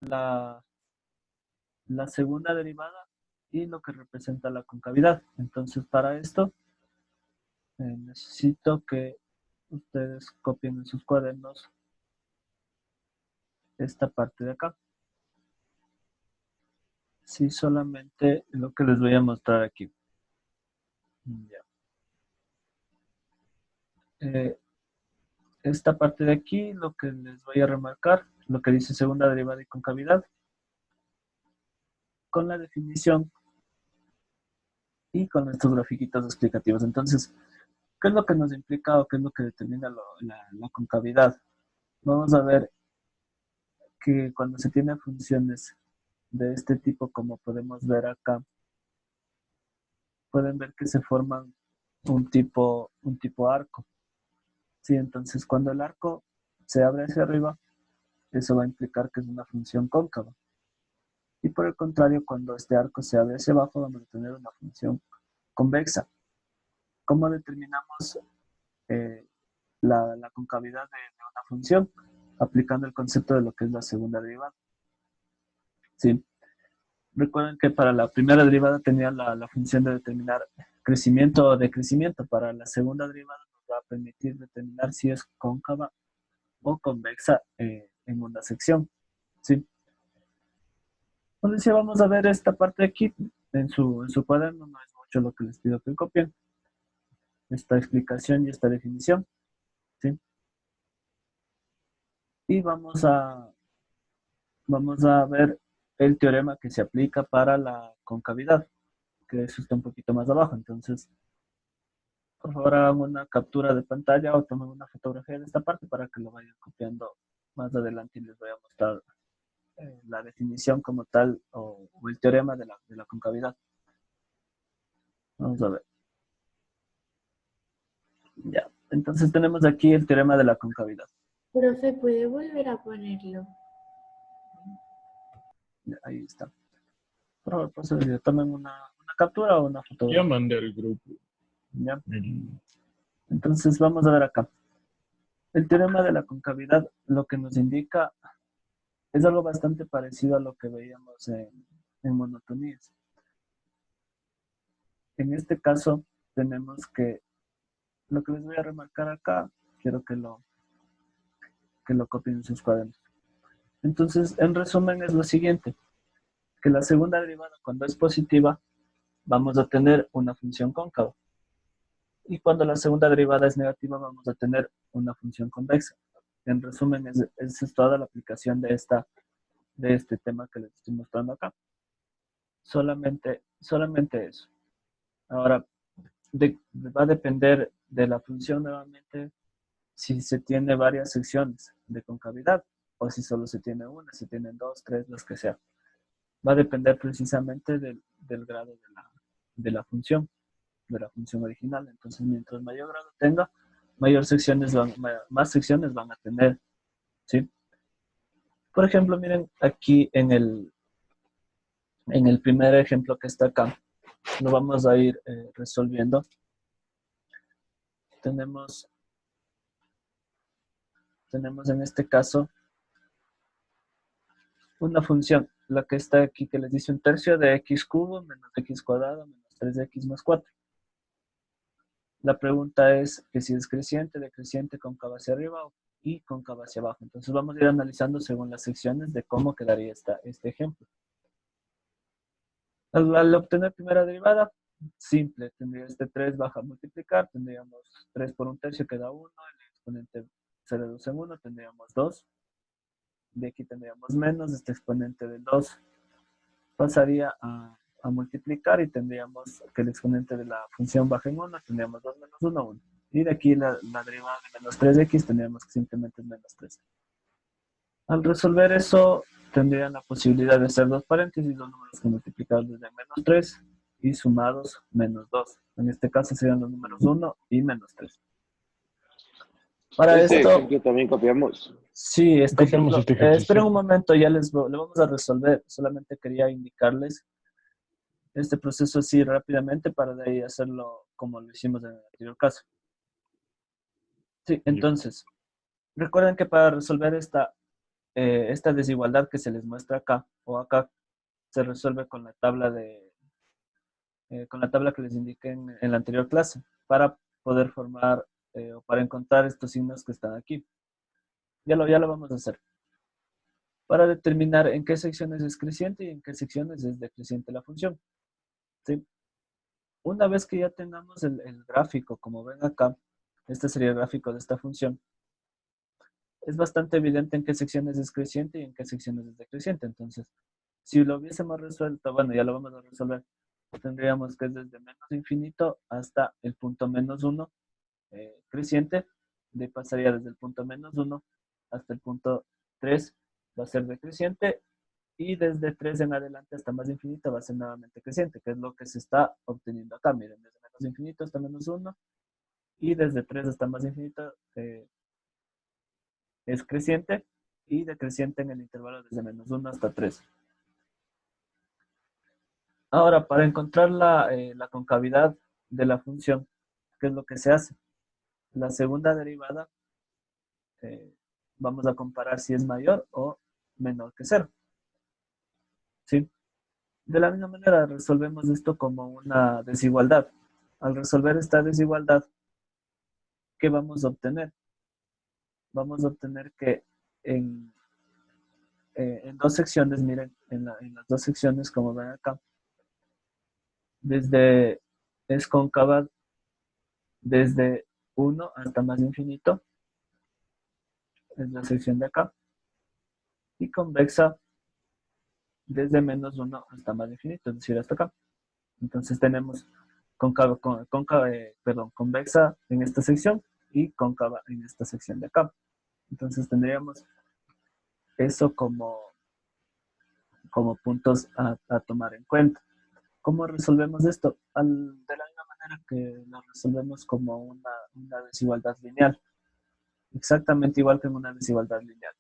la, la segunda derivada y lo que representa la concavidad. Entonces, para esto, necesito que ustedes copien en sus cuadernos esta parte de acá. Sí, solamente lo que les voy a mostrar aquí. Ya. Esta parte de aquí, lo que les voy a remarcar, lo que dice segunda derivada y concavidad, con la definición y con estos grafiquitos explicativos. Entonces, ¿qué es lo que nos implica o qué es lo que determina la concavidad? Vamos a ver que cuando se tienen funciones de este tipo, como podemos ver acá, pueden ver que se forman un tipo arco. ¿Sí? Entonces, cuando el arco se abre hacia arriba, eso va a implicar que es una función cóncava. Y por el contrario, cuando este arco se abre hacia abajo, vamos a tener una función convexa. ¿Cómo determinamos la concavidad de una función? Aplicando el concepto de lo que es la segunda derivada. ¿Sí? Recuerden que para la primera derivada tenía la función de determinar crecimiento o decrecimiento. Para la segunda derivada nos va a permitir determinar si es cóncava o convexa en una sección. ¿Sí? Entonces, si vamos a ver esta parte de aquí en su cuaderno, no es mucho lo que les pido que copien. Esta explicación y esta definición. ¿Sí? Y vamos a ver el teorema que se aplica para la concavidad, que eso está un poquito más abajo. Entonces, por favor, hagan una captura de pantalla o tomen una fotografía de esta parte para que lo vayan copiando más adelante y les voy a mostrar la definición como tal o el teorema de la concavidad. Vamos a ver. Ya. Entonces tenemos aquí el teorema de la concavidad. Profe, ¿puede volver a ponerlo? Ya, ahí está. Por favor, procede, tomen una captura o una fotografía. Ya mandé al grupo. ¿Ya? Entonces vamos a ver acá. El teorema de la concavidad lo que nos indica es algo bastante parecido a lo que veíamos en monotonías. En este caso tenemos que, lo que les voy a remarcar acá, quiero que lo copien en sus cuadernos. Entonces, en resumen es lo siguiente, que la segunda derivada cuando es positiva, vamos a tener una función cóncava. Y cuando la segunda derivada es negativa, vamos a tener una función convexa. En resumen, es toda la aplicación de este tema que les estoy mostrando acá. Solamente eso. Ahora, va a depender de la función nuevamente si se tiene varias secciones de concavidad o si solo se tiene una, si tienen dos, tres, los que sea. Va a depender precisamente del grado de la función original. Entonces, mientras mayor grado tenga, más secciones van a tener. ¿Sí? Por ejemplo, miren aquí en el primer ejemplo que está acá, lo vamos a ir resolviendo. Tenemos en este caso una función, la que está aquí, que les dice un tercio de x cubo menos x cuadrado menos 3x más 4. La pregunta es que si es creciente, decreciente, cóncava hacia arriba y cóncava hacia abajo. Entonces vamos a ir analizando según las secciones de cómo quedaría este ejemplo. Al obtener primera derivada, simple, tendría este 3 baja a multiplicar, tendríamos 3 por un tercio queda 1, el exponente se reduce en 1, tendríamos 2. De aquí tendríamos menos, este exponente del 2 pasaría a multiplicar y tendríamos que el exponente de la función baja en 1, tendríamos 2 menos 1, 1. Y de aquí la derivada de menos 3x tendríamos que simplemente es menos 3. Al resolver eso, tendrían la posibilidad de hacer dos paréntesis, los números que multiplicados desde menos 3 y sumados menos 2. En este caso serían los números 1 y menos 3. Para Este esto, ejemplo también copiamos. sí, este Copiamos ejemplo. este ejercicio. Esperen un momento, ya le vamos a resolver. Solamente quería indicarles este proceso así rápidamente para de ahí hacerlo como lo hicimos en el anterior caso. Sí, entonces, recuerden que para resolver esta esta desigualdad que se les muestra acá, o acá, se resuelve con la tabla con la tabla que les indiqué en la anterior clase, para poder formar o para encontrar estos signos que están aquí. Ya lo vamos a hacer. Para determinar en qué secciones es creciente y en qué secciones es decreciente la función. ¿Sí? Una vez que ya tengamos el gráfico, como ven acá, este sería el gráfico de esta función, es bastante evidente en qué secciones es creciente y en qué secciones es decreciente. Entonces, si lo hubiésemos resuelto, bueno, ya lo vamos a resolver, tendríamos que es desde menos infinito hasta el punto menos 1 creciente, de ahí pasaría desde el punto menos 1 hasta el punto 3, va a ser decreciente, y desde 3 en adelante hasta más infinito va a ser nuevamente creciente, que es lo que se está obteniendo acá. Miren, desde menos infinito hasta menos 1, y desde 3 hasta más infinito es creciente, y decreciente en el intervalo desde menos 1 hasta 3. Ahora, para encontrar la concavidad de la función, ¿qué es lo que se hace? La segunda derivada, eh, vamos a comparar si es mayor o menor que 0. ¿Sí? De la misma manera, resolvemos esto como una desigualdad. Al resolver esta desigualdad, ¿qué vamos a obtener? Vamos a obtener que en, en dos secciones, miren, en las dos secciones, como ven acá, desde es cóncava desde 1 hasta más infinito, es la sección de acá, y convexa desde menos 1 hasta más infinito, es decir, hasta acá. Entonces tenemos convexa en esta sección y cóncava en esta sección de acá. Entonces tendríamos eso como puntos a tomar en cuenta. ¿Cómo resolvemos esto? De la misma manera que lo resolvemos como una desigualdad lineal. Exactamente igual que en una desigualdad lineal.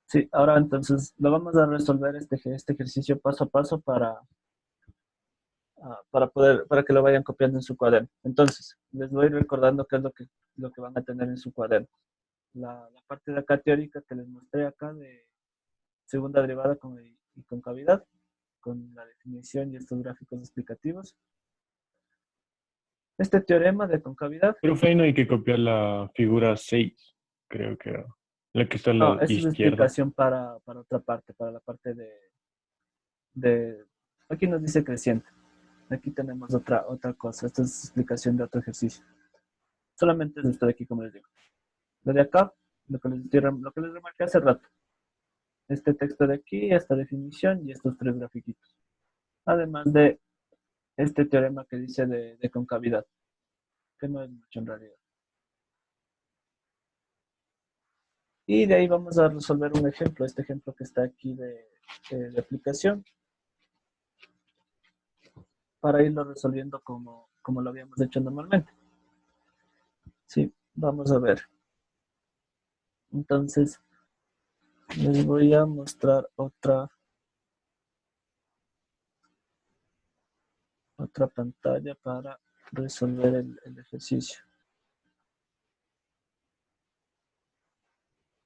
Sí, ahora entonces lo vamos a resolver este ejercicio paso a paso para que lo vayan copiando en su cuaderno. Entonces, les voy recordando qué es lo que van a tener en su cuaderno. La parte de acá teórica que les mostré acá de segunda derivada y concavidad, con la definición y estos gráficos explicativos. Este teorema de concavidad, Profe, ahí no hay que copiar la figura 6, creo que era. La que está a no, la esa es izquierda. explicación para otra parte, para la parte de, aquí nos dice creciente. Aquí tenemos otra cosa, esta es explicación de otro ejercicio. Solamente es esto de aquí, como les digo. Lo de acá, lo que les remarqué hace rato. Este texto de aquí, esta definición y estos tres grafiquitos. Además de este teorema que dice de concavidad, que no es mucho en realidad. Y de ahí vamos a resolver un ejemplo, este ejemplo que está aquí de aplicación, para irlo resolviendo como lo habíamos hecho normalmente. Sí, vamos a ver. Entonces, les voy a mostrar otra pantalla para resolver el ejercicio.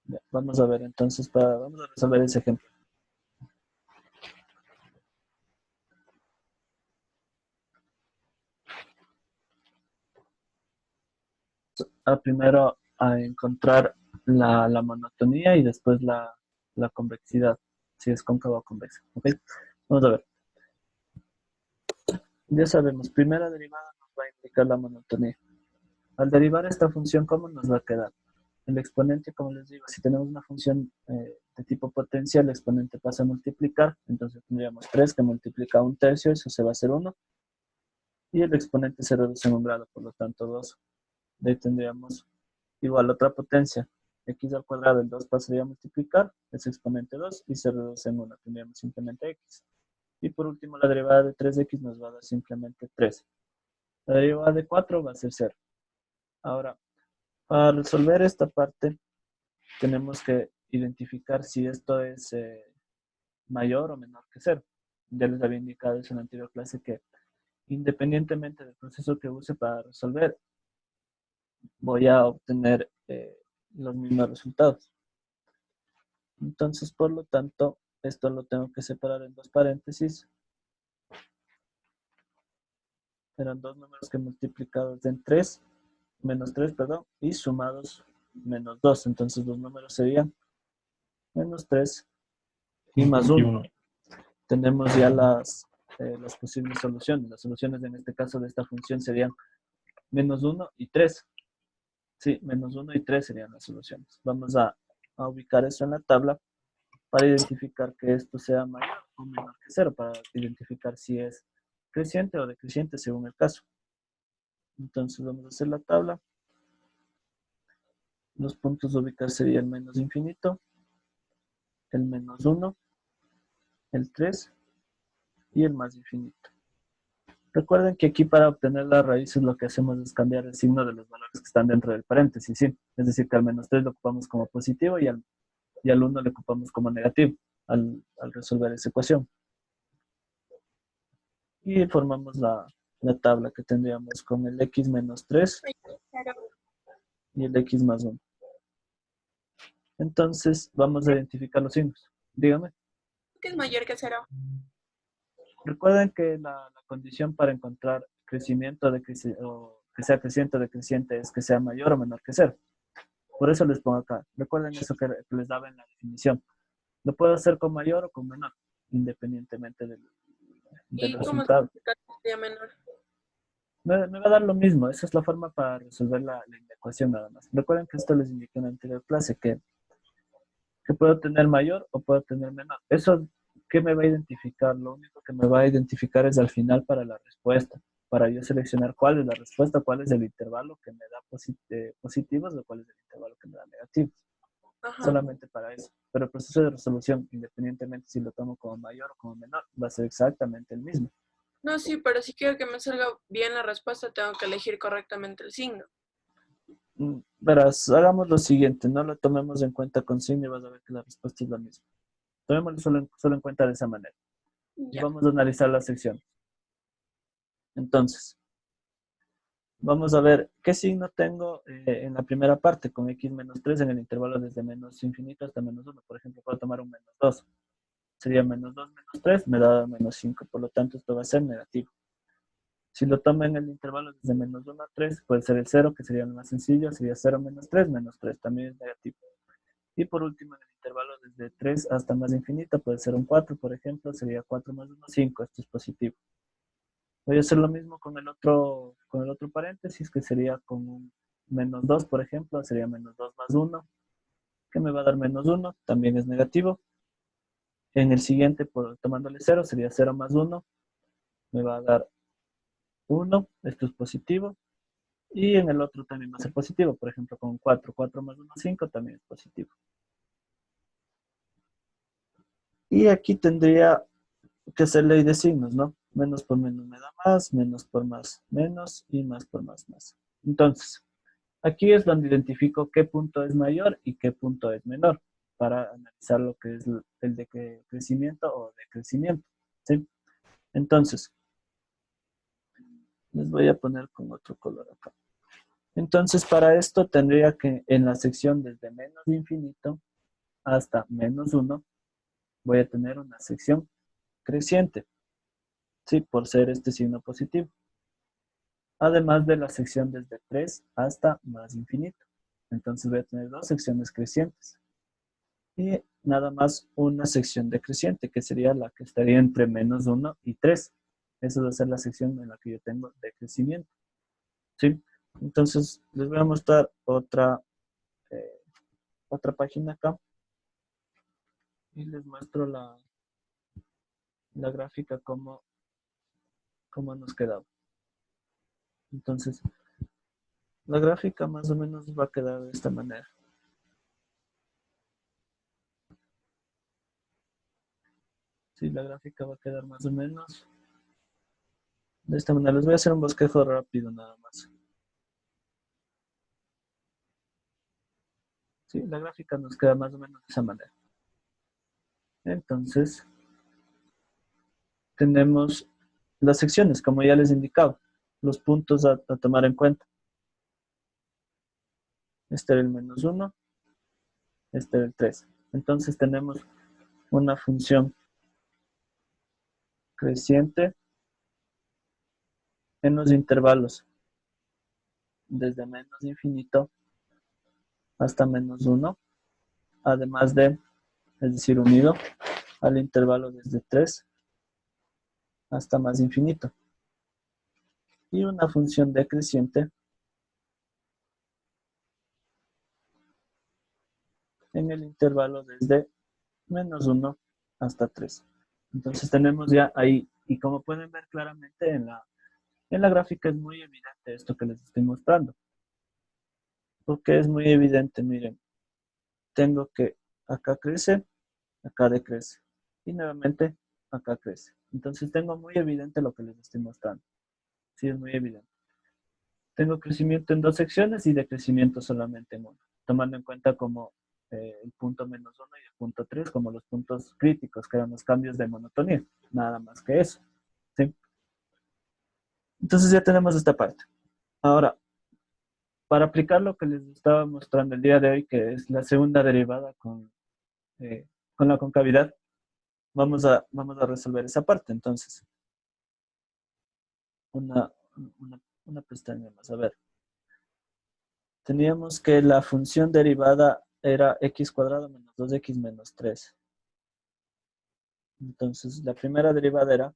Ya, vamos a ver entonces, vamos a resolver ese ejemplo. Primero a encontrar la monotonía y después la convexidad, si es cóncava o convexa. ¿Okay? Vamos a ver. Ya sabemos, primera derivada nos va a indicar la monotonía. Al derivar esta función, ¿cómo nos va a quedar? El exponente, como les digo, si tenemos una función de tipo potencial, el exponente pasa a multiplicar, entonces tendríamos 3 que multiplica 1/3, eso se va a hacer 1, y el exponente se reduce en un grado, por lo tanto 2. De ahí tendríamos igual otra potencia, x al cuadrado, el 2 pasaría a multiplicar, es exponente 2, y se reduce en 1, tendríamos simplemente x. Y por último, la derivada de 3x nos va a dar simplemente 3. La derivada de 4 va a ser 0. Ahora, para resolver esta parte, tenemos que identificar si esto es mayor o menor que 0. Ya les había indicado eso en la anterior clase que independientemente del proceso que use para resolver, voy a obtener los mismos resultados. Entonces, por lo tanto, esto lo tengo que separar en dos paréntesis. Eran dos números que multiplicados en 3, menos 3, perdón, y sumados menos 2. Entonces los números serían menos 3 y más 1. 1. Tenemos ya las posibles soluciones. Las soluciones en este caso de esta función serían menos 1 y 3. Sí, menos 1 y 3 serían las soluciones. Vamos a ubicar eso en la tabla para identificar que esto sea mayor o menor que 0, para identificar si es creciente o decreciente según el caso. Entonces vamos a hacer la tabla. Los puntos a ubicar serían el menos infinito, el menos 1, el 3 y el más infinito. Recuerden que aquí para obtener las raíces lo que hacemos es cambiar el signo de los valores que están dentro del paréntesis, ¿sí? Es decir, que al menos 3 lo ocupamos como positivo y al 1 le ocupamos como negativo al resolver esa ecuación. Y formamos la tabla que tendríamos con el x menos 3 y el x más 1. Entonces vamos a identificar los signos. Dígame. ¿Qué es mayor que 0? Recuerden que la condición para encontrar crecimiento o que sea creciente o decreciente es que sea mayor o menor que 0. Por eso les pongo acá. Recuerden eso que les daba en la definición. Lo puedo hacer con mayor o con menor, independientemente del resultado. ¿Y cómo sería menor? Me va a dar lo mismo. Esa es la forma para resolver la ecuación nada más. Recuerden que esto les indiqué en la anterior clase, que puedo tener mayor o puedo tener menor. Eso, ¿qué me va a identificar? Lo único que me va a identificar es al final para la respuesta. Para yo seleccionar cuál es la respuesta, cuál es el intervalo que me da positivos o cuál es el intervalo que me da negativos. Ajá. Solamente para eso. Pero el proceso de resolución, independientemente si lo tomo como mayor o como menor, va a ser exactamente el mismo. No, sí, pero si quiero que me salga bien la respuesta, tengo que elegir correctamente el signo. Verás, hagamos lo siguiente, no lo tomemos en cuenta con signo y vas a ver que la respuesta es la misma. Tomémoslo solo en cuenta de esa manera. Y Ya. vamos a analizar la sección. Entonces, vamos a ver qué signo tengo en la primera parte con x menos 3 en el intervalo desde menos infinito hasta menos 1. Por ejemplo, puedo tomar un menos 2. Sería menos 2 menos 3, me da menos 5. Por lo tanto, esto va a ser negativo. Si lo tomo en el intervalo desde menos 1 a 3, puede ser el 0, que sería lo más sencillo. Sería 0 menos 3, también es negativo. Y por último, en el intervalo desde 3 hasta más infinito, puede ser un 4, por ejemplo, sería 4 más 1, 5. Esto es positivo. Voy a hacer lo mismo con el otro paréntesis, que sería con un menos 2, por ejemplo, sería menos 2 más 1, que me va a dar menos 1, también es negativo. En el siguiente, tomándole 0, sería 0 más 1, me va a dar 1, esto es positivo. Y en el otro también va a ser positivo, por ejemplo, con 4, 4 más 1, 5, también es positivo. Y aquí tendría que hacer ley de signos, ¿no? Menos por menos me da más, menos por más menos y más por más más. Entonces, aquí es donde identifico qué punto es mayor y qué punto es menor para analizar lo que es el de crecimiento o decrecimiento, ¿sí? Entonces, les voy a poner con otro color acá. Entonces, para esto tendría que en la sección desde menos infinito hasta menos 1, voy a tener una sección creciente, ¿sí? Por ser este signo positivo. Además de la sección desde 3 hasta más infinito. Entonces voy a tener dos secciones crecientes. Y nada más una sección decreciente, que sería la que estaría entre menos 1 y 3. Esa va a ser la sección en la que yo tengo decrecimiento. ¿Sí? Entonces les voy a mostrar otra página acá. Y les muestro la gráfica cómo nos quedaba. Entonces, la gráfica más o menos va a quedar de esta manera. Sí, la gráfica va a quedar más o menos de esta manera. Les voy a hacer un bosquejo rápido nada más. Sí, la gráfica nos queda más o menos de esa manera. Entonces, tenemos las secciones, como ya les indicaba, los puntos a tomar en cuenta. Este era el menos 1, este era el 3. Entonces tenemos una función creciente en los intervalos desde menos infinito hasta menos 1, además de, es decir, unido al intervalo desde 3 hasta más infinito. Y una función decreciente en el intervalo desde menos 1 hasta 3. Entonces tenemos ya ahí, y como pueden ver claramente en la gráfica es muy evidente esto que les estoy mostrando. Porque es muy evidente, miren, tengo que acá crece, acá decrece, y nuevamente acá crece. Entonces tengo muy evidente lo que les estoy mostrando. Sí, es muy evidente. Tengo crecimiento en 2 secciones y decrecimiento solamente en una, tomando en cuenta como el punto menos 1 y el punto 3 como los puntos críticos, que eran los cambios de monotonía, nada más que eso. ¿Sí? Entonces ya tenemos esta parte. Ahora, para aplicar lo que les estaba mostrando el día de hoy, que es la segunda derivada con la concavidad, vamos a resolver esa parte. Entonces, una, una pestaña más. A ver, teníamos que la función derivada era x cuadrado menos 2x menos 3. Entonces, la primera derivada era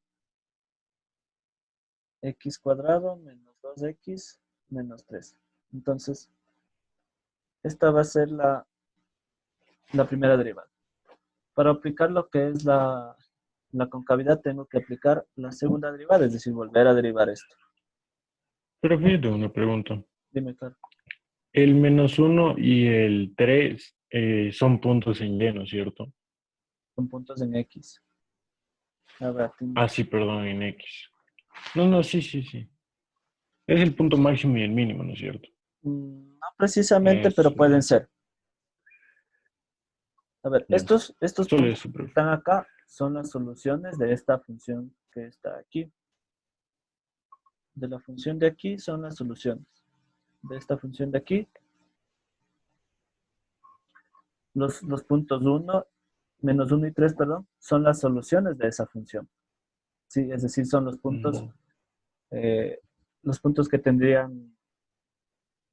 x cuadrado menos 2x menos 3. Entonces, esta va a ser la primera derivada. Para aplicar lo que es la concavidad, tengo que aplicar la segunda derivada, es decir, volver a derivar esto. Pero fíjate una pregunta. Dime, claro. El -1 y el 3 son puntos en Y, ¿no es cierto? Son puntos en x. A ver, Ah, sí, perdón, en X. No, no, sí, sí, sí. Es el punto máximo y el mínimo, ¿no es cierto? no precisamente, pero Eso, pueden ser. A ver, ya. estos Solo puntos eso, que profe. están acá son las soluciones de esta función que está aquí. De la función de aquí son las soluciones. De esta función de aquí, los puntos 1, menos 1 y 3, perdón, son las soluciones de esa función. Sí, es decir, son los puntos que tendrían,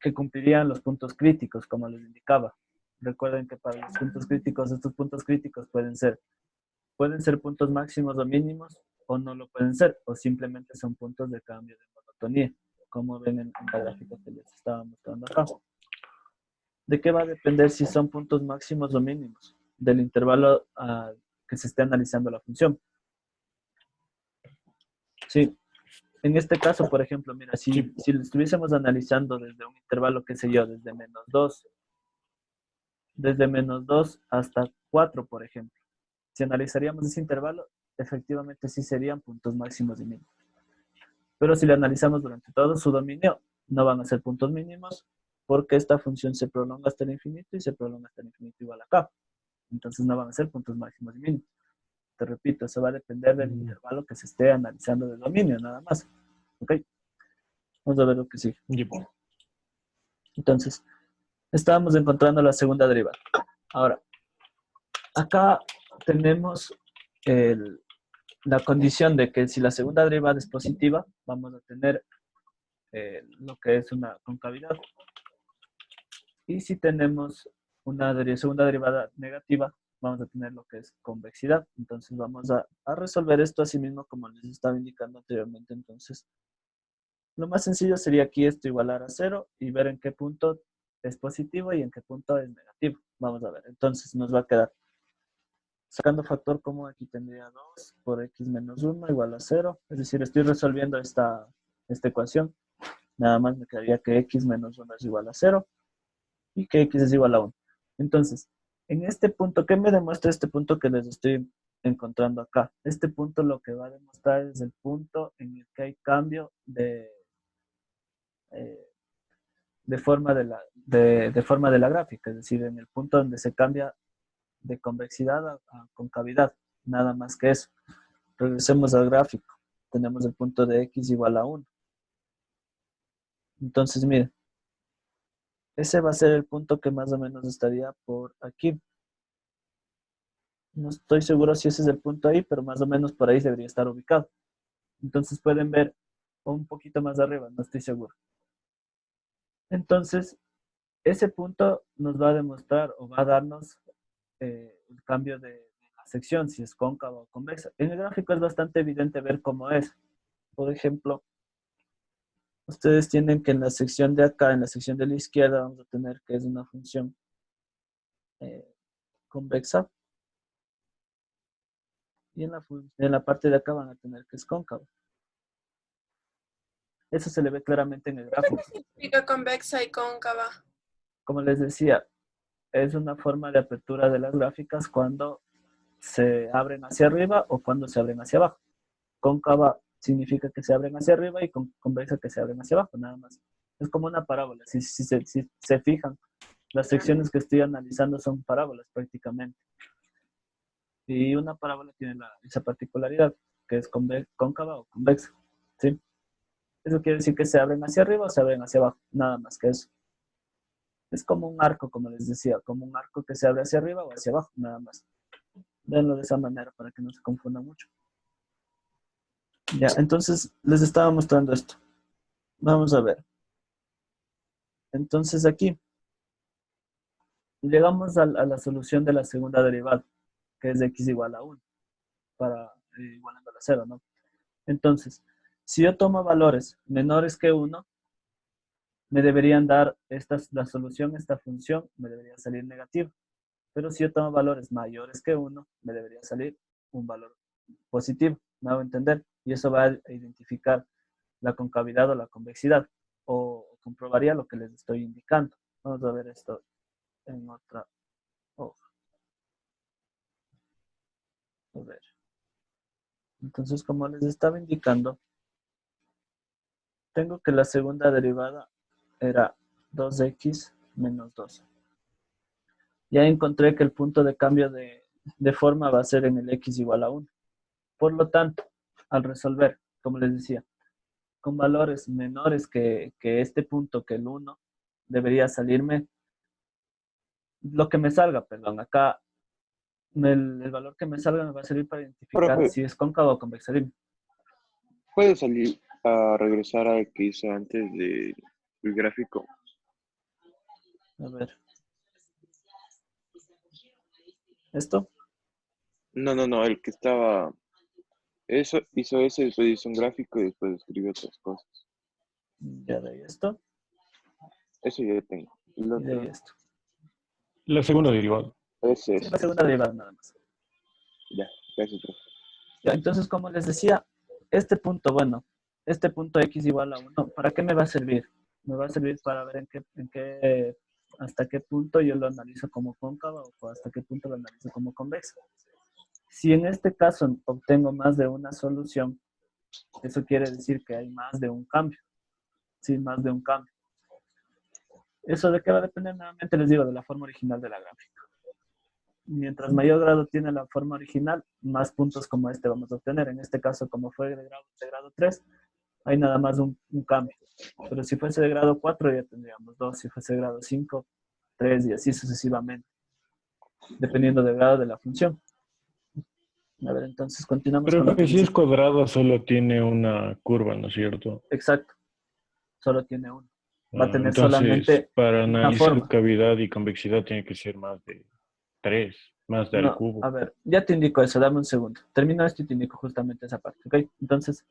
que cumplirían los puntos críticos, como les indicaba. Recuerden que para los puntos críticos, estos puntos críticos pueden ser puntos máximos o mínimos, o no lo pueden ser, o simplemente son puntos de cambio de monotonía, como ven en la gráfica que les estaba mostrando acá. ¿De qué va a depender si son puntos máximos o mínimos? Del intervalo que se esté analizando la función. Sí, en este caso, por ejemplo, mira, si lo estuviésemos analizando desde un intervalo, qué sé yo, desde menos 2 hasta 4, por ejemplo. Si analizaríamos ese intervalo, efectivamente sí serían puntos máximos y mínimos. Pero si lo analizamos durante todo su dominio, no van a ser puntos mínimos, porque esta función se prolonga hasta el infinito y se prolonga hasta el infinito igual a k. Entonces no van a ser puntos máximos y mínimos. Te repito, eso va a depender del intervalo que se esté analizando del dominio, nada más. ¿Ok? Vamos a ver lo que sigue. Yep. Entonces, estábamos encontrando la segunda derivada. Ahora, acá tenemos la condición de que si la segunda derivada es positiva, vamos a tener lo que es una concavidad. Y si tenemos una segunda derivada negativa, vamos a tener lo que es convexidad. Entonces vamos a resolver esto así mismo como les estaba indicando anteriormente. Entonces, lo más sencillo sería aquí esto igualar a 0 y ver en qué punto es positivo y en qué punto es negativo. Vamos a ver. Entonces nos va a quedar sacando factor común, aquí tendría 2 por x menos 1 igual a 0. Es decir, estoy resolviendo esta ecuación. Nada más me quedaría que x menos 1 es igual a 0 y que x es igual a 1. Entonces, en este punto, ¿qué me demuestra este punto que les estoy encontrando acá? Este punto lo que va a demostrar es el punto en el que hay cambio forma de forma de la gráfica, es decir, en el punto donde se cambia de convexidad a concavidad, nada más que eso. Regresemos al gráfico. Tenemos el punto de x igual a 1. Entonces, miren, ese va a ser el punto que más o menos estaría por aquí. No estoy seguro si ese es el punto ahí, pero más o menos por ahí debería estar ubicado. Entonces pueden ver un poquito más arriba, no estoy seguro. Entonces, ese punto nos va a demostrar o va a darnos el cambio de la sección, si es cóncava o convexa. En el gráfico es bastante evidente ver cómo es. Por ejemplo, ustedes tienen que en la sección de acá, en la sección de la izquierda, vamos a tener que es una función convexa. Y en la parte de acá van a tener que es cóncava. Eso se le ve claramente en el gráfico. ¿Qué significa convexa y cóncava? Como les decía, es una forma de apertura de las gráficas cuando se abren hacia arriba o cuando se abren hacia abajo. Cóncava significa que se abren hacia arriba y convexa que se abren hacia abajo, nada más. Es como una parábola. Si se fijan, las secciones que estoy analizando son parábolas prácticamente. Y una parábola tiene esa particularidad, que es cóncava o convexa. ¿Sí? Eso quiere decir que se abren hacia arriba o se abren hacia abajo, nada más que eso. Es como un arco, como les decía, como un arco que se abre hacia arriba o hacia abajo, nada más. Véanlo de esa manera para que no se confunda mucho. Ya, entonces les estaba mostrando esto. Vamos a ver. Entonces aquí llegamos a la solución de la segunda derivada, que es de x igual a 1, para igualando a 0, ¿no? Entonces, si yo tomo valores menores que 1, me deberían dar la solución, esta función, me debería salir negativa. Pero si yo tomo valores mayores que 1, me debería salir un valor positivo. ¿Me hago entender? Y eso va a identificar la concavidad o la convexidad. O comprobaría lo que les estoy indicando. Vamos a ver esto en otra hoja. A ver. Entonces, como les estaba indicando, tengo que la segunda derivada era 2x menos 2. Ya encontré que el punto de cambio de forma va a ser en el x igual a 1. Por lo tanto, al resolver, como les decía, con valores menores que este punto, que el 1, debería salirme lo que me salga, perdón. Acá el valor que me salga me va a servir para identificar Profe, si es cóncavo o convexa. Dime. ¿puede salir a regresar al que hizo antes del gráfico? A ver. ¿Esto? No, el que estaba... Eso, hizo ese, después hizo un gráfico y después escribió otras cosas. Ya de ahí esto. Eso ya tengo. El Y de ahí otro, esto. La segunda derivada. ese Sí, es. la segunda derivada nada más. Ya, gracias, profe. Ya, entonces, como les decía, este punto, bueno, este punto x igual a 1, ¿para qué me va a servir? Me va a servir para ver hasta qué punto yo lo analizo como cóncavo o hasta qué punto lo analizo como convexa. Si en este caso obtengo más de una solución, eso quiere decir que hay más de un cambio. Sí, más de un cambio. ¿Eso de qué va a depender? Nuevamente les digo, de la forma original de la gráfica. Mientras mayor grado tiene la forma original, más puntos como este vamos a obtener. En este caso, como fue de grado 3, hay nada más un cambio. Pero si fuese de grado 4, ya tendríamos 2. Si fuese de grado 5, 3 y así sucesivamente. Dependiendo del grado de la función. A ver, entonces continuamos Pero con lo que si es dice. cuadrada solo tiene una curva, ¿no es cierto? Exacto. Solo tiene uno. Va a tener Entonces, solamente para una analizar forma. cavidad y convexidad tiene que ser más de 3, más de al No, cubo. a ver, ya te indico eso, dame un segundo. Termino esto y te indico justamente esa parte, ¿ok? Entonces,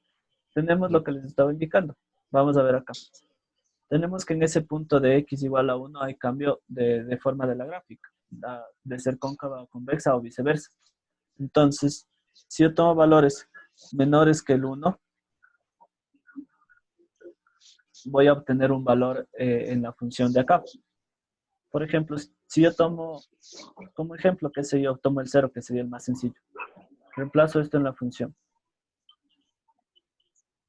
tenemos lo que les estaba indicando. Vamos a ver acá. Tenemos que en ese punto de x igual a 1 hay cambio de forma de la gráfica, de ser cóncava o convexa o viceversa. Entonces, si yo tomo valores menores que el 1, voy a obtener un valor en la función de acá. Por ejemplo, si yo tomo como ejemplo, qué sé yo, tomo el 0, que sería el más sencillo. Reemplazo esto en la función.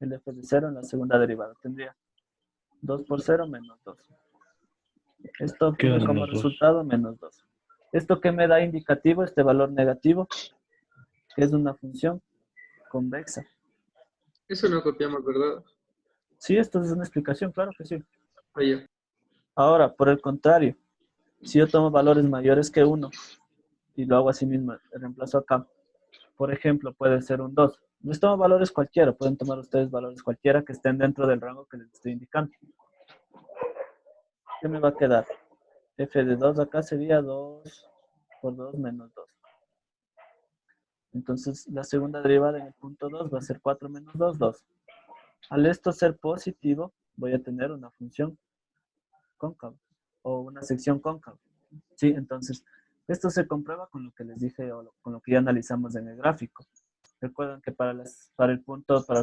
El f de 0 en la segunda derivada. Tendría 2 por 0 menos 2. Esto obtuve Quedan como menos 2. resultado menos 2. ¿Esto qué me da indicativo? Este valor negativo, que es una función convexa. Eso no copiamos, ¿verdad? Sí, esto es una explicación, claro que sí. Oye, Ahora, por el contrario, si yo tomo valores mayores que 1, y lo hago así mismo, reemplazo acá. Por ejemplo, puede ser un 2. Les tomo valores cualquiera, pueden tomar ustedes valores cualquiera que estén dentro del rango que les estoy indicando. ¿Qué me va a quedar? F de 2 acá sería 2 por 2 menos 2. Entonces, la segunda derivada en el punto 2 va a ser 4 menos 2, 2. Al esto ser positivo, voy a tener una función cóncava o una sección cóncava. ¿Sí? Entonces, esto se comprueba con lo que les dije o con lo que ya analizamos en el gráfico. Recuerden que para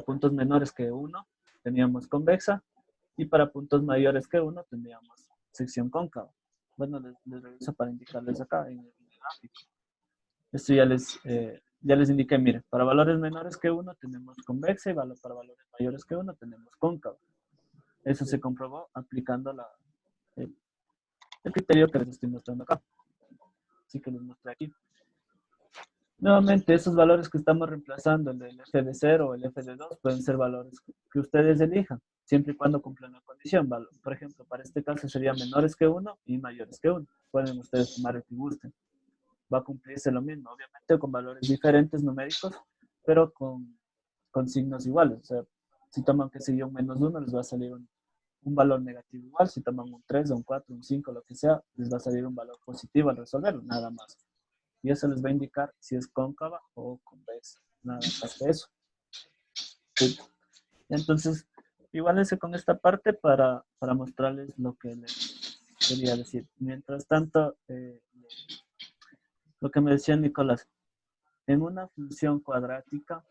puntos menores que 1 teníamos convexa y para puntos mayores que 1 teníamos sección cóncava. Bueno, les regreso para indicarles acá en el gráfico. Esto ya les indiqué, miren, para valores menores que 1 tenemos convexa y para valores mayores que 1 tenemos cóncava. Eso se comprobó aplicando el criterio que les estoy mostrando acá. Así que les mostré aquí. Nuevamente, esos valores que estamos reemplazando, el del f de 0 o el f de 2, pueden ser valores que ustedes elijan, siempre y cuando cumplan la condición. Por ejemplo, para este caso serían menores que 1 y mayores que 1. Pueden ustedes tomar el que gusten. Va a cumplirse lo mismo, obviamente con valores diferentes numéricos, pero con signos iguales. O sea, si toman, que sé yo, un menos 1, les va a salir un valor negativo igual. Si toman un 3, un 4, un 5, lo que sea, les va a salir un valor positivo al resolverlo, nada más. Y eso les va a indicar si es cóncava o convexa, nada más que eso. Sí. Entonces, igualense con esta parte para mostrarles lo que les quería decir. Mientras tanto, lo que me decía Nicolás, en una función cuadrática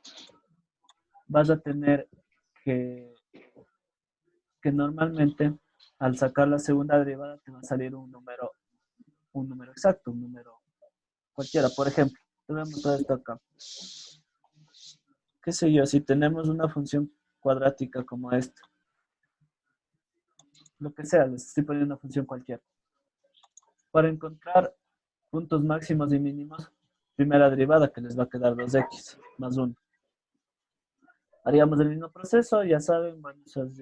vas a tener que normalmente al sacar la segunda derivada te va a salir un número exacto, un número cualquiera. Por ejemplo, te voy a mostrar esto acá. ¿Qué sé yo? Si tenemos una función cuadrática como esta, lo que sea, les estoy poniendo una función cualquiera. Para encontrar puntos máximos y mínimos, primera derivada que les va a quedar 2x más 1. Haríamos el mismo proceso, ya saben, bueno, eso es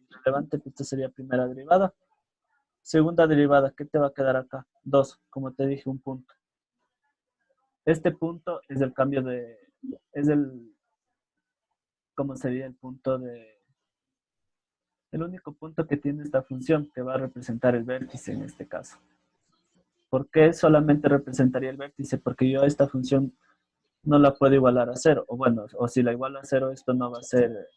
irrelevante, que esta sería primera derivada. Segunda derivada, ¿qué te va a quedar acá? 2, como te dije, un punto. Este punto es el cambio de, ¿cómo sería el punto de? El único punto que tiene esta función que va a representar el vértice en este caso. ¿Por qué solamente representaría el vértice? Porque yo a esta función no la puedo igualar a 0. O bueno, o si la igualo a 0, esto no va a ser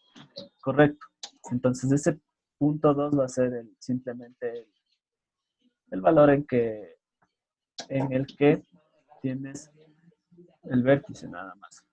correcto. Entonces ese punto 2 va a ser simplemente el valor en el que tienes el vértice nada más.